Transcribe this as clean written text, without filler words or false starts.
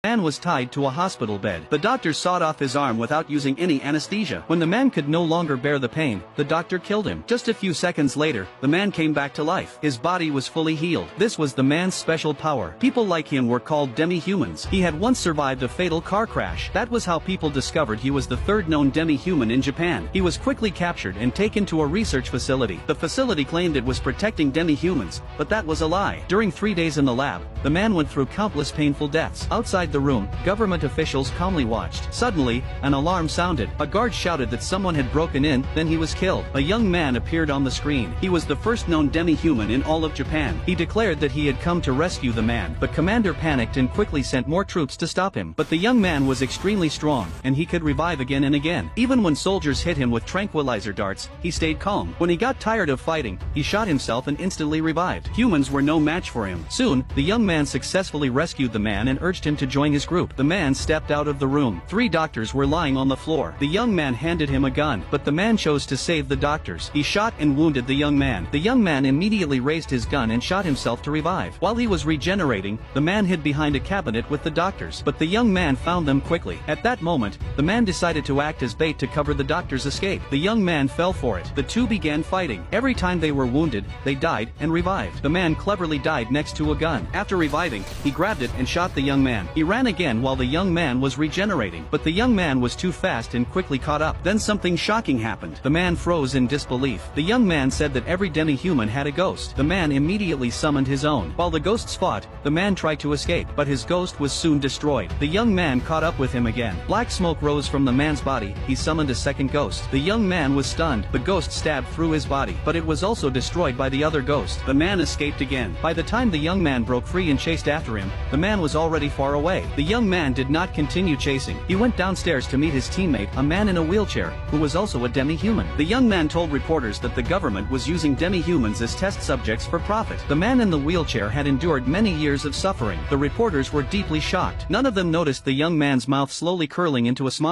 man was tied to a hospital bed. The doctor sawed off his arm without using any anesthesia. When the man could no longer bear the pain, the doctor killed him. Just a few seconds later, the man came back to life. His body was fully healed. This was the man's special power. People like him were called demi-humans. He had once survived a fatal car crash. That was how people discovered he was the third known demi-human in Japan. He was quickly captured and taken to a research facility. The facility claimed it was protecting demi-humans, but that was a lie. During 3 days in the lab, the man went through countless painful deaths. Outside the room, government officials calmly watched. Suddenly, an alarm sounded. A guard shouted that someone had broken in, then he was killed. A young man appeared on the screen. He was the first known demi-human in all of Japan. He declared that he had come to rescue the man, but Commander panicked and quickly sent more troops to stop him. But the young man was extremely strong, and he could revive again and again. Even when soldiers hit him with tranquilizer darts, he stayed calm. When he got tired of fighting, he shot himself and instantly revived. Humans were no match for him. Soon, the young man successfully rescued the man and urged him to join his group. The man stepped out of the room. 3 doctors were lying on the floor. The young man handed him a gun, but the man chose to save the doctors. He shot and wounded the young man. The young man immediately raised his gun and shot himself to revive. While he was regenerating, the man hid behind a cabinet with the doctors, but the young man found them quickly. At that moment, the man decided to act as bait to cover the doctor's escape. The young man fell for it. The two began fighting. Every time they were wounded, they died and revived. The man cleverly died next to a gun. After reviving, he grabbed it and shot the young man. He ran again while the young man was regenerating, but the young man was too fast and quickly caught up. Then something shocking happened. The man froze in disbelief. The young man said that every demi-human had a ghost. The man immediately summoned his own. While the ghosts fought, the man tried to escape, but his ghost was soon destroyed. The young man caught up with him again. Black smoke rose from the man's body. He summoned a second ghost. The young man was stunned. The ghost stabbed through his body, but it was also destroyed by the other ghost. The man escaped again. By the time the young man broke free and chased after him, the man was already far away. The young man did not continue chasing. He went downstairs to meet his teammate, a man in a wheelchair, who was also a demi-human. The young man told reporters that the government was using demi-humans as test subjects for profit. The man in the wheelchair had endured many years of suffering. The reporters were deeply shocked. None of them noticed the young man's mouth slowly curling into a smile.